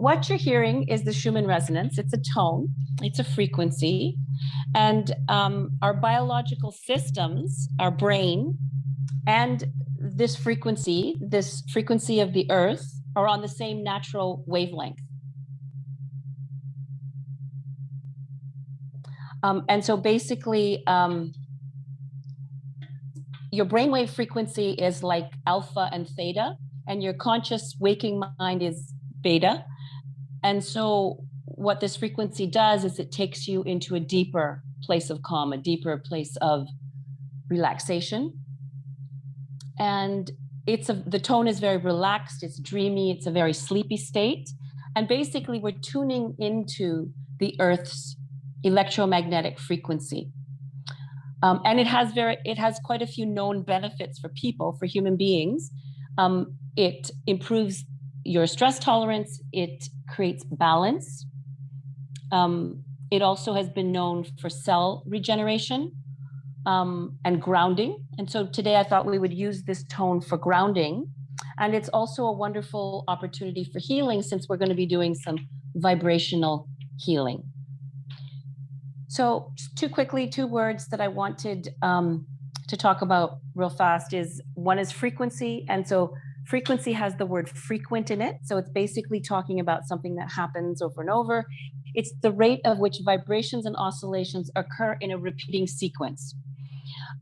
what you're hearing is the Schumann resonance. It's a tone, it's a frequency, and our biological systems, our brain, and this frequency of the earth, are on the same natural wavelength. And so basically, your brainwave frequency is like alpha and theta, and your conscious waking mind is beta. And so what this frequency does is it takes you into a deeper place of calm, a deeper place of relaxation. And the tone is very relaxed, it's dreamy, it's a very sleepy state. And basically we're tuning into the Earth's electromagnetic frequency. And it has quite a few known benefits for people, for human beings. It improves your stress tolerance, it creates balance. It also has been known for cell regeneration and grounding. And so today I thought we would use this tone for grounding. And it's also a wonderful opportunity for healing, since we're going to be doing some vibrational healing. So two words that I wanted to talk about real fast is, one is frequency. And so frequency has the word frequent in it. So it's basically talking about something that happens over and over. It's the rate of which vibrations and oscillations occur in a repeating sequence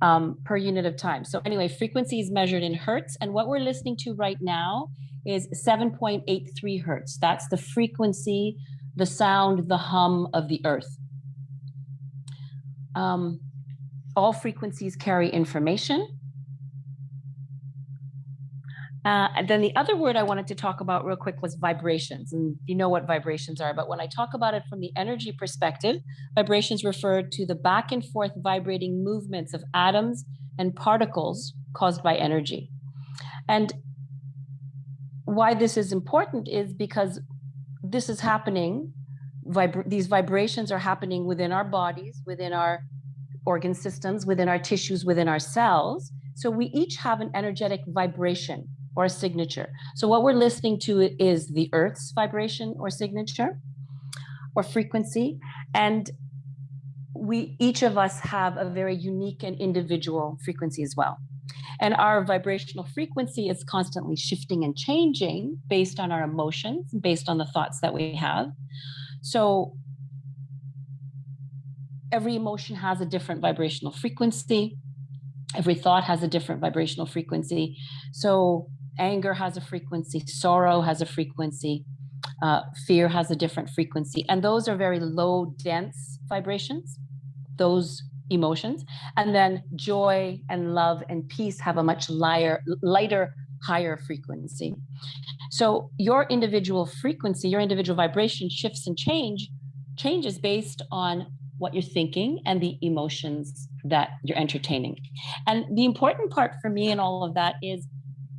per unit of time. So anyway, frequency is measured in hertz. And what we're listening to right now is 7.83 hertz. That's the frequency, the sound, the hum of the earth. All frequencies carry information. And then the other word I wanted to talk about real quick was vibrations. And you know what vibrations are, but when I talk about it from the energy perspective, vibrations refer to the back and forth vibrating movements of atoms and particles caused by energy. And why this is important is because this is happening, these vibrations are happening within our bodies, within our organ systems, within our tissues, within our cells. So we each have an energetic vibration or a signature. So what we're listening to is the Earth's vibration or signature or frequency. And each of us have a very unique and individual frequency as well. And our vibrational frequency is constantly shifting and changing based on our emotions, based on the thoughts that we have. So every emotion has a different vibrational frequency. Every thought has a different vibrational frequency. So anger has a frequency, sorrow has a frequency, fear has a different frequency. And those are very low, dense vibrations, those emotions. And then joy and love and peace have a much lighter, higher frequency. So your individual frequency, your individual vibration shifts and changes based on what you're thinking and the emotions that you're entertaining. And the important part for me in all of that is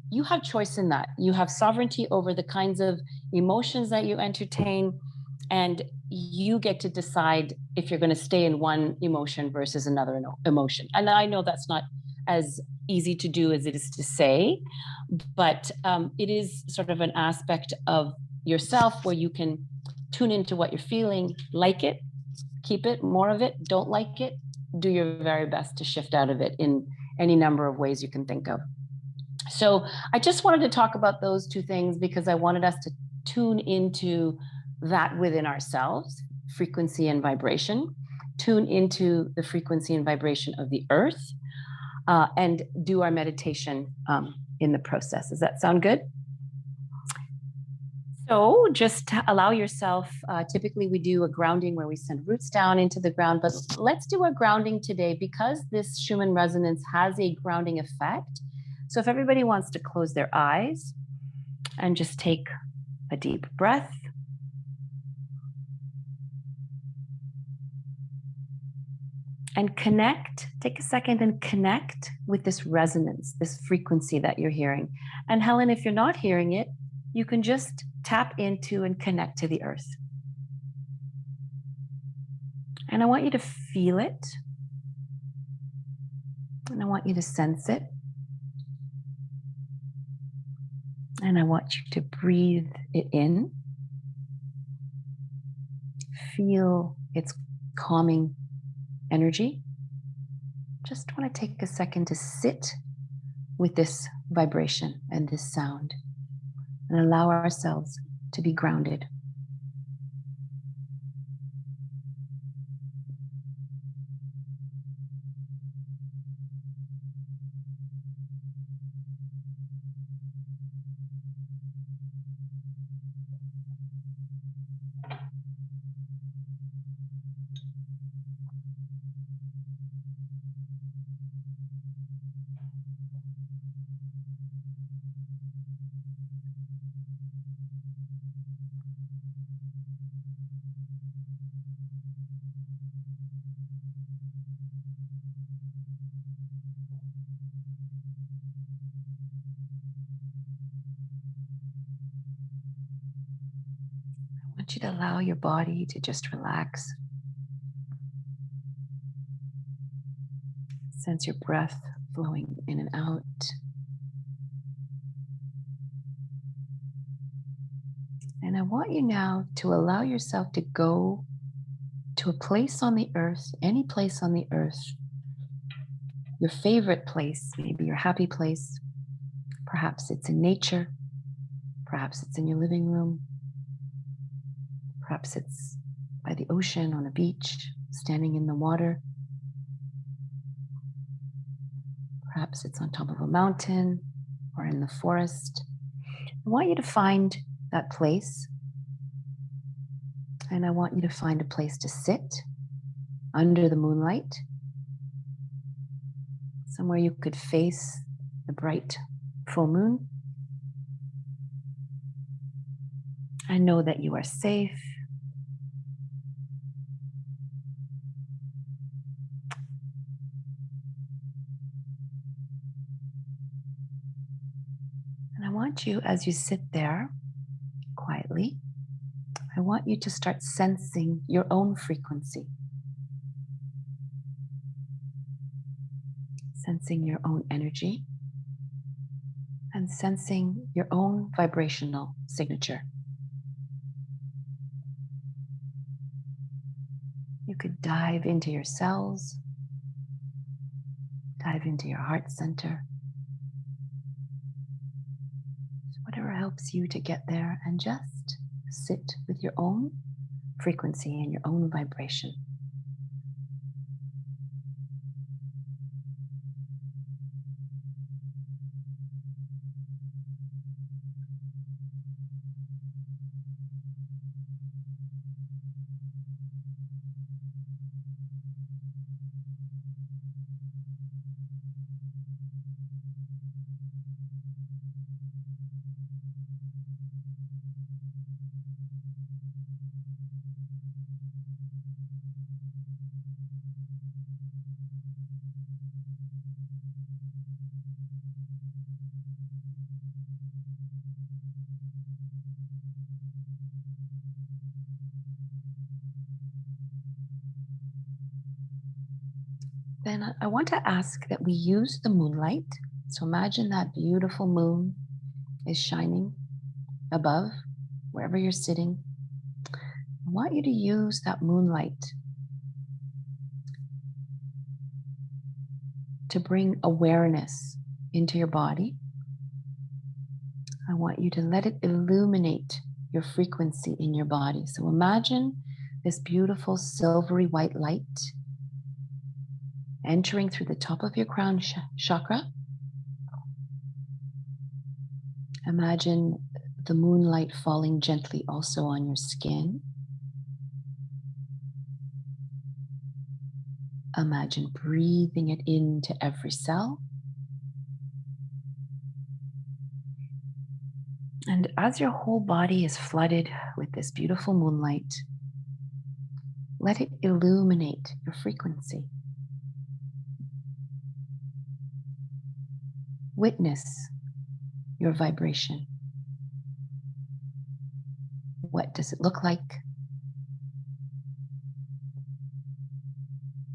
you have choice in that. You have sovereignty over the kinds of emotions that you entertain, and you get to decide if you're going to stay in one emotion versus another emotion. And I know that's not as easy to do as it is to say, but it is sort of an aspect of yourself where you can tune into what you're feeling, like it, keep it, more of it, don't like it, do your very best to shift out of it in any number of ways you can think of. So I just wanted to talk about those two things because I wanted us to tune into that within ourselves, frequency and vibration, tune into the frequency and vibration of the earth, and do our meditation in the process. Does that sound good? So just allow yourself, typically we do a grounding where we send roots down into the ground, but let's do a grounding today because this Schumann resonance has a grounding effect. So if everybody wants to close their eyes and just take a deep breath. And connect, take a second and connect with this resonance, this frequency that you're hearing. And Helen, if you're not hearing it, you can just tap into and connect to the earth. And I want you to feel it. And I want you to sense it. And I want you to breathe it in. feel its calming energy, just want to take a second to sit with this vibration and this sound and allow ourselves to be grounded. I want you to allow your body to just relax. Sense your breath flowing in and out. And I want you now to allow yourself to go to a place on the earth, any place on the earth, your favorite place, maybe your happy place. Perhaps it's in nature. Perhaps it's in your living room. Perhaps it's by the ocean, on a beach, standing in the water. Perhaps it's on top of a mountain or in the forest. I want you to find that place. And I want you to find a place to sit under the moonlight, somewhere you could face the bright full moon. And know that you are safe. And I want you, as you sit there quietly, I want you to start sensing your own frequency, sensing your own energy, and sensing your own vibrational signature. You could dive into your cells, dive into your heart center, whatever helps you to get there, and just sit with your own frequency and your own vibration. Then I want to ask that we use the moonlight. So imagine that beautiful moon is shining above, wherever you're sitting. I want you to use that moonlight to bring awareness into your body. I want you to let it illuminate your frequency in your body. So imagine this beautiful silvery white light entering through the top of your crown chakra. Imagine the moonlight falling gently also on your skin. Imagine breathing it into every cell. And as your whole body is flooded with this beautiful moonlight, let it illuminate your frequency. Witness your vibration. What does it look like?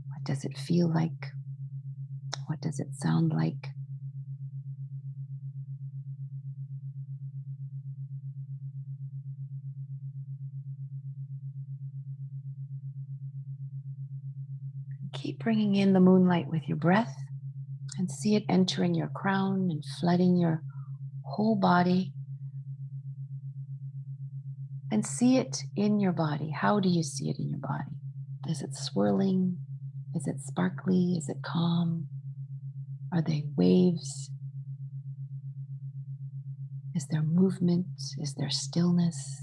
What does it feel like? What does it sound like? Keep bringing in the moonlight with your breath and see it entering your crown and flooding your whole body. And see it in your body. How do you see it in your body? Is it swirling? Is it sparkly? Is it calm? Are they waves? Is there movement? Is there stillness?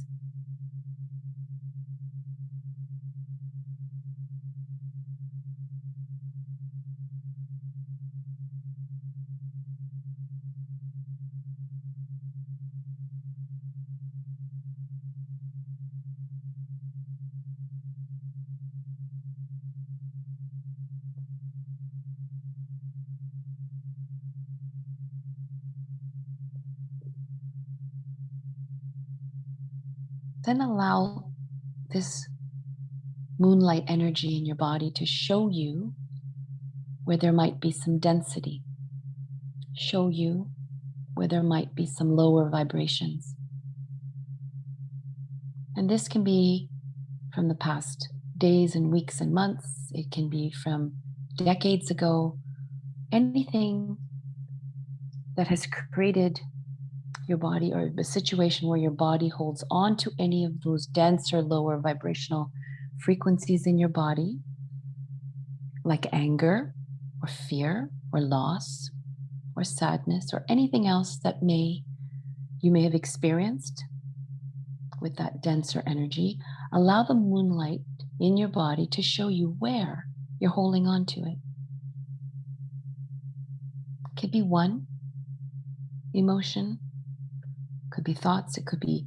Then allow this moonlight energy in your body to show you where there might be some density, show you where there might be some lower vibrations. And this can be from the past days and weeks and months. It can be from decades ago. Anything that has created your body, or the situation where your body holds on to any of those denser, lower vibrational frequencies in your body, like anger or fear or loss or sadness or anything else that you may have experienced with that denser energy. Allow the moonlight in your body to show you where you're holding on to it. It could be one emotion, could be thoughts, it could be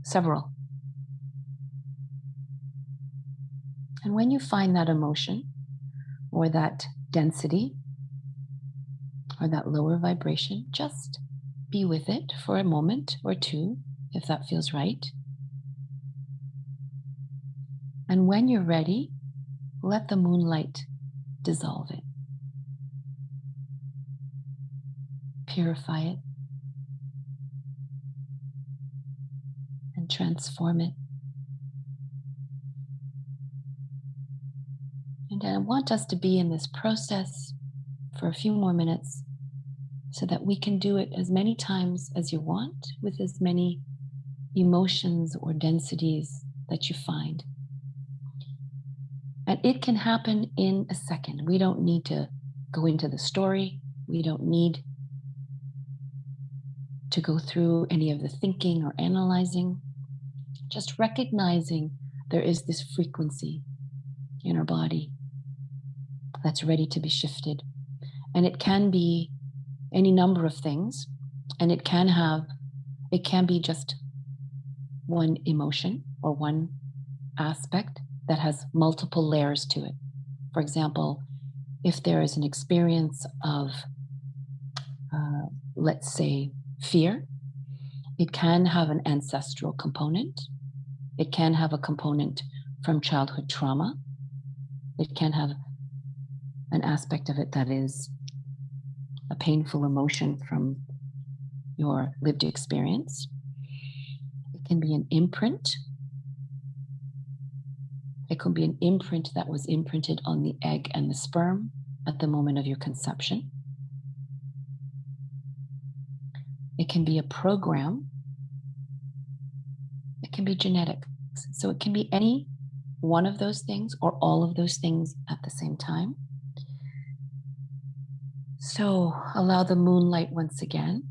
several. And when you find that emotion or that density or that lower vibration, just be with it for a moment or two, if that feels right. And when you're ready, let the moonlight dissolve it, purify it, and transform it. And I want us to be in this process for a few more minutes so that we can do it as many times as you want with as many emotions or densities that you find. And it can happen in a second. We don't need to go into the story. We don't need to go through any of the thinking or analyzing. Just recognizing there is this frequency in our body that's ready to be shifted. And it can be any number of things. And it can be just one emotion or one aspect that has multiple layers to it. For example, if there is an experience of, let's say, fear, it can have an ancestral component. It can have a component from childhood trauma. It can have an aspect of it that is a painful emotion from your lived experience. It can be an imprint. It could be an imprint that was imprinted on the egg and the sperm at the moment of your conception. It can be a program. It can be genetics. So it can be any one of those things or all of those things at the same time. So allow the moonlight once again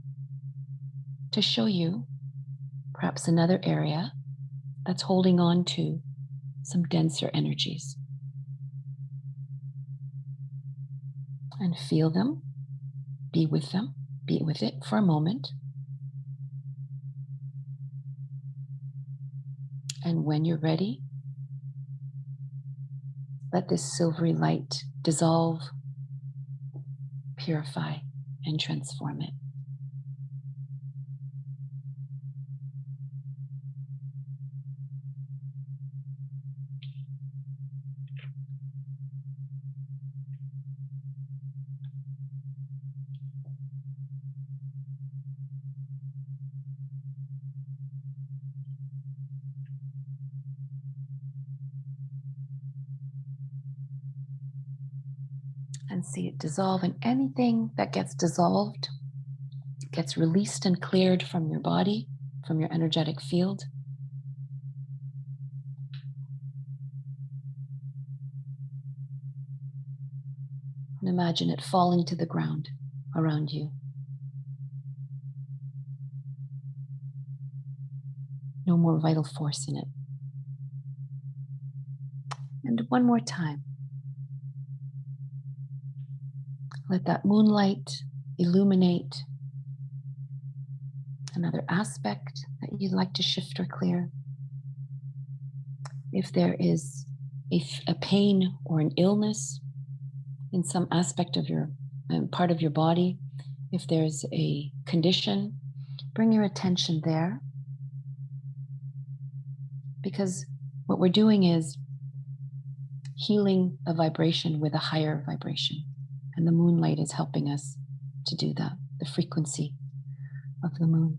to show you perhaps another area that's holding on to some denser energies. And feel them, be with it for a moment. And when you're ready, let this silvery light dissolve, purify, and transform it. and see it dissolve. And anything that gets dissolved gets released and cleared from your body, from your energetic field. And imagine it falling to the ground around you. No more vital force in it. And one more time. Let that moonlight illuminate another aspect that you'd like to shift or clear. If there is a pain or an illness in some aspect of your part of your body, if there's a condition, bring your attention there. Because what we're doing is healing a vibration with a higher vibration. And the moonlight is helping us to do that, the frequency of the moon.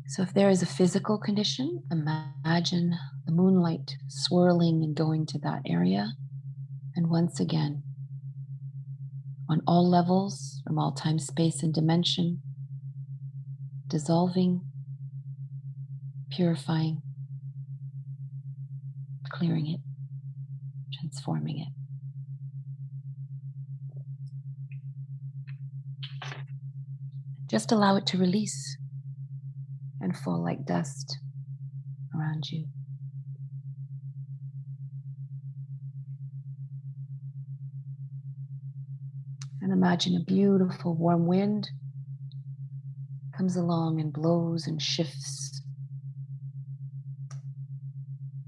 So if there is a physical condition, imagine the moonlight swirling and going to that area. And once again, on all levels, from all time, space, and dimension, dissolving, purifying, clearing it, transforming it. Just allow it to release and fall like dust around you. And imagine a beautiful warm wind comes along and blows and shifts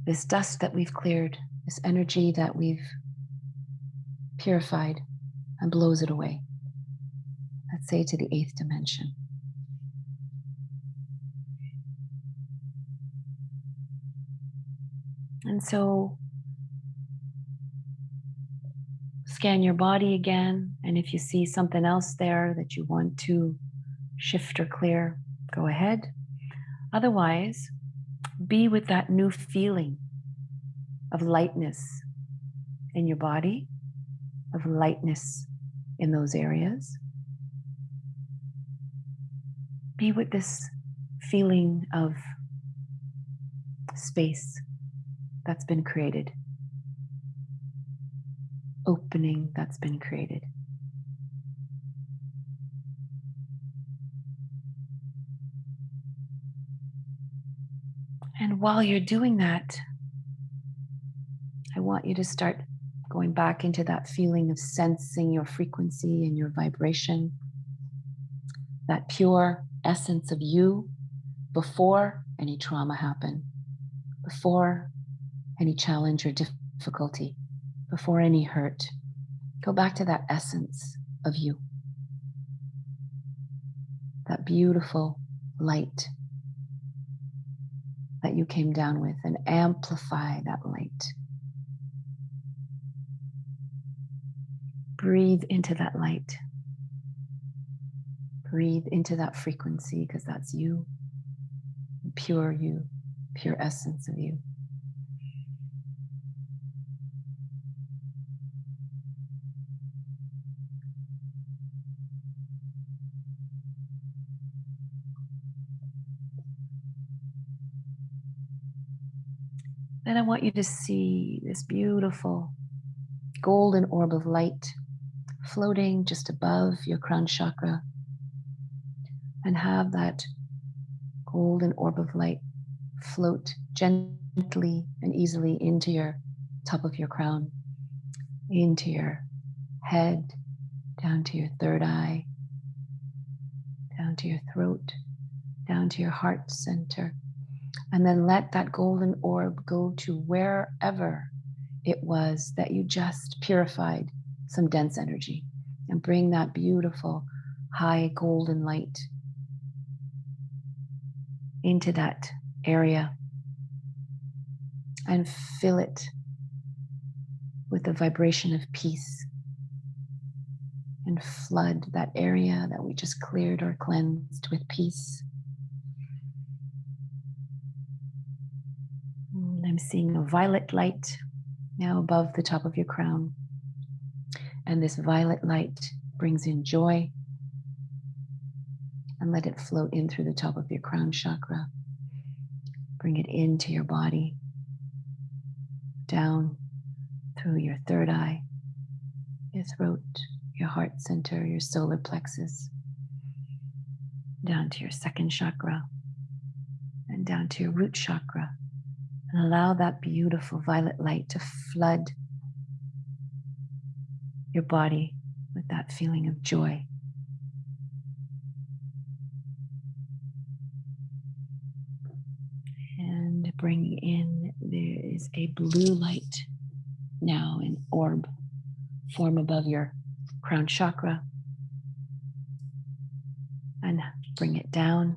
this dust that we've cleared, this energy that we've purified, and blows it away. Let's say to the 8th dimension. And so scan your body again, and if you see something else there that you want to shift or clear, go ahead. Otherwise, be with that new feeling of lightness in your body, of lightness in those areas. Be with this feeling of space that's been created, opening that's been created. And while you're doing that, I want you to start going back into that feeling of sensing your frequency and your vibration, that pure essence of you before any trauma happened, before any challenge or difficulty, before any hurt. Go back to that essence of you, that beautiful light that you came down with, and amplify that light. Breathe into that light. Breathe into that frequency, because that's you, pure essence of you. Then I want you to see this beautiful golden orb of light floating just above your crown chakra, and have that golden orb of light float gently and easily into your top of your crown, into your head, down to your third eye, down to your throat, down to your heart center. And then let that golden orb go to wherever it was that you just purified some dense energy, and bring that beautiful high golden light into that area and fill it with the vibration of peace, and flood that area that we just cleared or cleansed with peace. I'm seeing a violet light now above the top of your crown. And this violet light brings in joy, and let it float in through the top of your crown chakra. Bring it into your body, down through your third eye, your throat, your heart center, your solar plexus, down to your second chakra, and down to your root chakra. And allow that beautiful violet light to flood your body with that feeling of joy. And bring in, there is a blue light now, an orb form above your crown chakra. And bring it down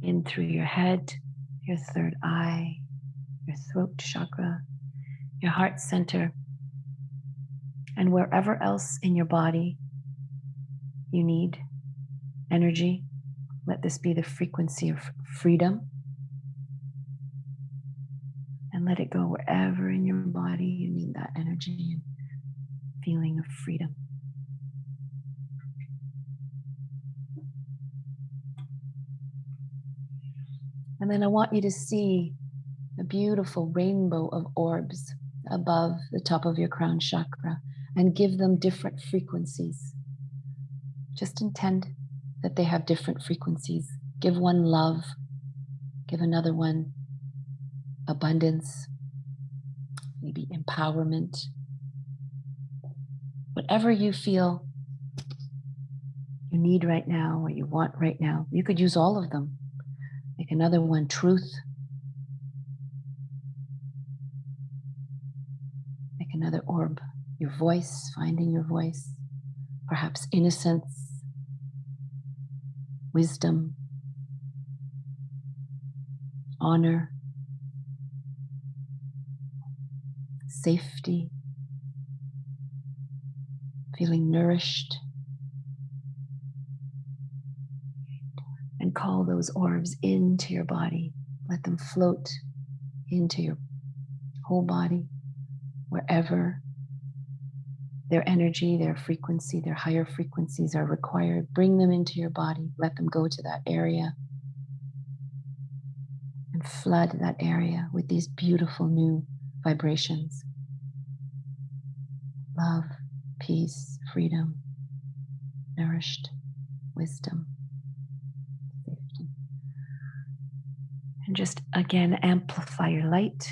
in through your head, your third eye, your throat chakra, your heart center, and wherever else in your body you need energy. Let this be the frequency of freedom, and let it go wherever in your body you need that energy and feeling of freedom. And then I want you to see a beautiful rainbow of orbs above the top of your crown chakra, and give them different frequencies. Just intend that they have different frequencies. Give one love, give another one abundance, maybe empowerment. Whatever you feel you need right now or you want right now, you could use all of them. Make another one truth. Make another orb, your voice, finding your voice, perhaps innocence, wisdom, honor, safety, feeling nourished. And call those orbs into your body. Let them float into your whole body, wherever their energy, their frequency, their higher frequencies are required. Bring them into your body. Let them go to that area and flood that area with these beautiful new vibrations. Love, peace, freedom, nourished, wisdom, safety. And just again, amplify your light.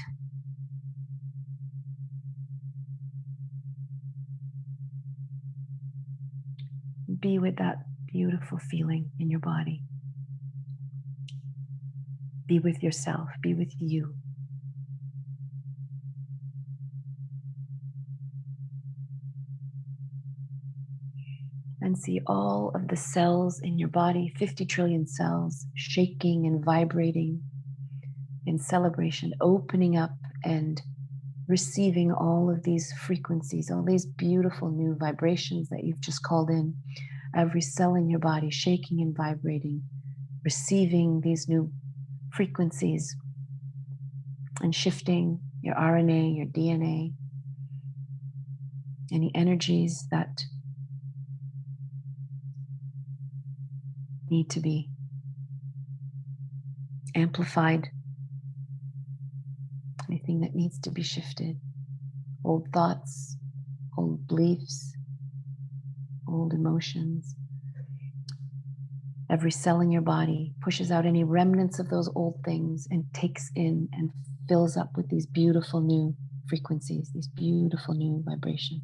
Be with that beautiful feeling in your body. Be with yourself, be with you. And see all of the cells in your body, 50 trillion cells, shaking and vibrating in celebration, opening up and receiving all of these frequencies, all these beautiful new vibrations that you've just called in. Every cell in your body shaking and vibrating, receiving these new frequencies and shifting your RNA, your DNA, any energies that need to be amplified, anything that needs to be shifted, old thoughts, old beliefs, old emotions. Every cell in your body pushes out any remnants of those old things and takes in and fills up with these beautiful new frequencies, these beautiful new vibrations.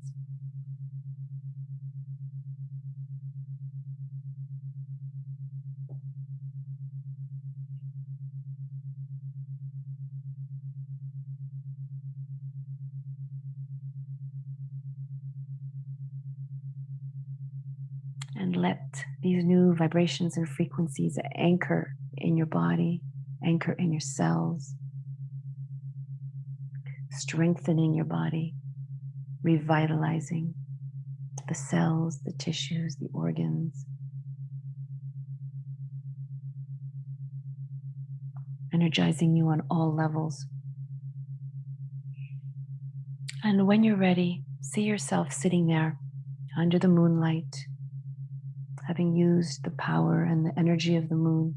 And let these new vibrations and frequencies anchor in your body, anchor in your cells, strengthening your body, revitalizing the cells, the tissues, the organs. And energizing you on all levels. And when you're ready, see yourself sitting there under the moonlight, having used the power and the energy of the moon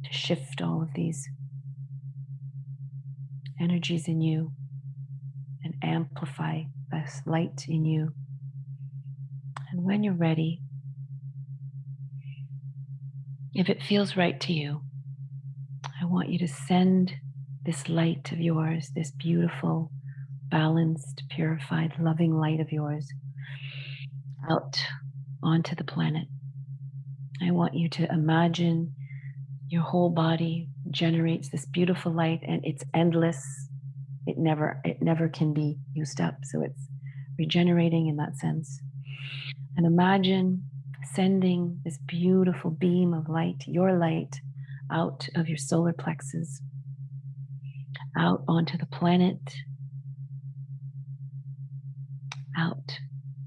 to shift all of these energies in you and amplify this light in you. And when you're ready, if it feels right to you, I want you to send this light of yours, this beautiful, balanced, purified, loving light of yours out onto the planet. I want you to imagine your whole body generates this beautiful light, and it's endless. It never can be used up. So it's regenerating in that sense. And imagine sending this beautiful beam of light, your light, out of your solar plexus, out onto the planet, out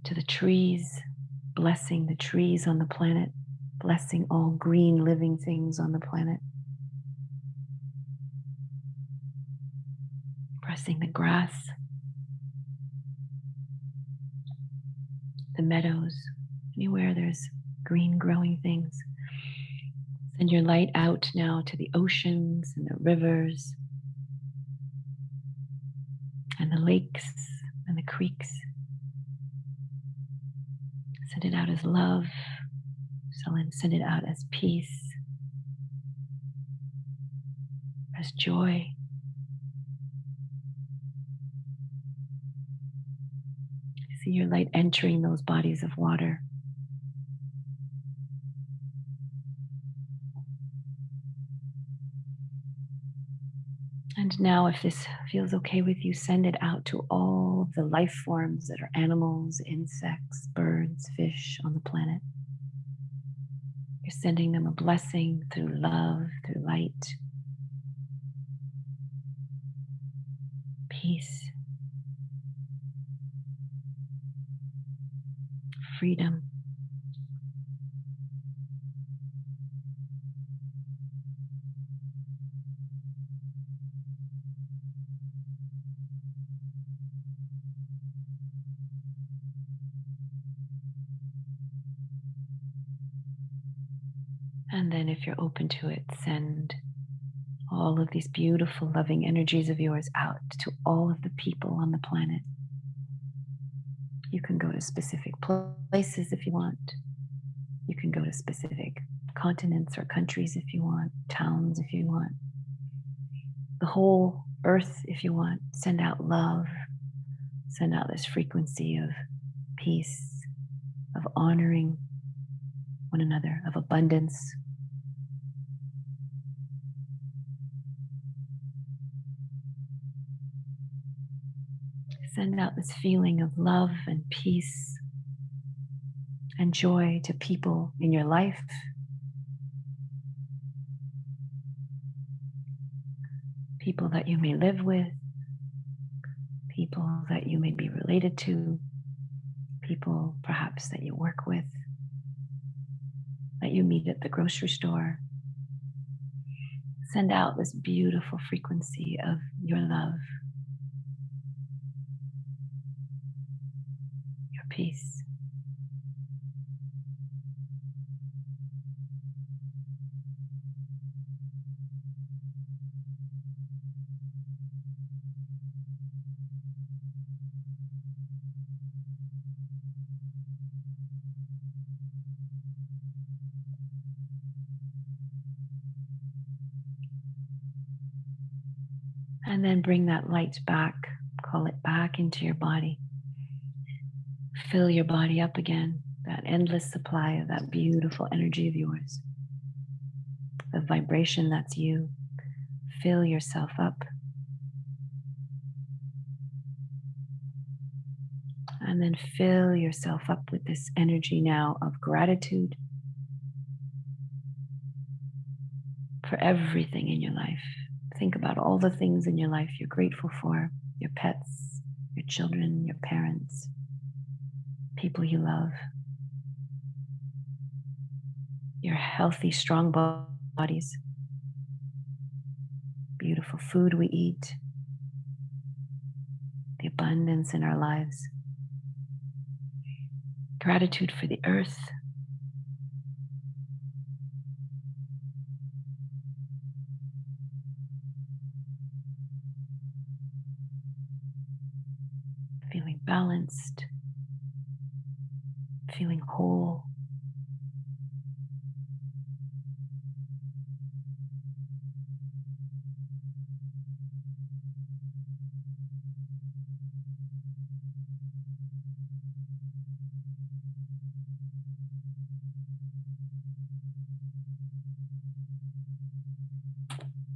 to the trees, blessing the trees on the planet, blessing all green living things on the planet, blessing the grass, the meadows, anywhere there's green growing things. Send your light out now to the oceans and the rivers and the lakes and the creeks. Send it out as love. Send it out as peace, as joy. See your light entering those bodies of water. And now, if this feels okay with you, send it out to all of the life forms that are animals, insects, birds, fish on the planet. You're sending them a blessing through love, through light, peace, freedom. And then, if you're open to it, send all of these beautiful, loving energies of yours out to all of the people on the planet. You can go to specific places if you want. You can go to specific continents or countries if you want, towns if you want. The whole earth if you want. Send out love. Send out this frequency of peace, of honoring one another, of abundance. Send out this feeling of love and peace and joy to people in your life, people that you may live with, people that you may be related to, people perhaps that you work with, that you meet at the grocery store. Send out this beautiful frequency of your love, your peace. And then bring that light back, call it back into your body. Fill your body up again, that endless supply of that beautiful energy of yours, the vibration that's you. Fill yourself up. And then fill yourself up with this energy now of gratitude for everything in your life. Think about all the things in your life you're grateful for, your pets, your children, your parents, people you love, your healthy, strong bodies, beautiful food we eat, the abundance in our lives. Gratitude for the earth. Feeling balanced, feeling whole.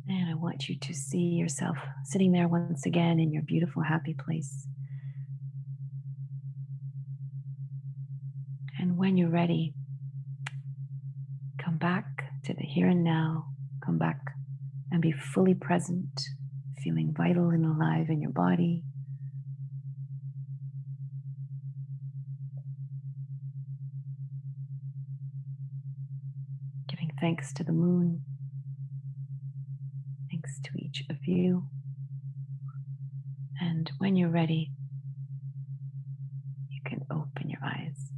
And I want you to see yourself sitting there once again in your beautiful, happy place. And when you're ready, come back to the here and now. Come back and be fully present, feeling vital and alive in your body. Giving thanks to the moon. Thanks to each of you. And when you're ready, you can open your eyes.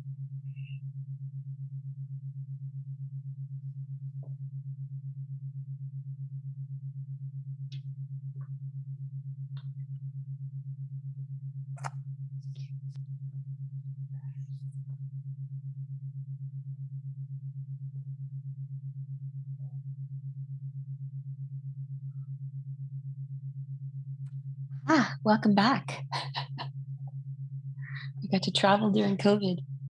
Welcome back. I got to travel during COVID.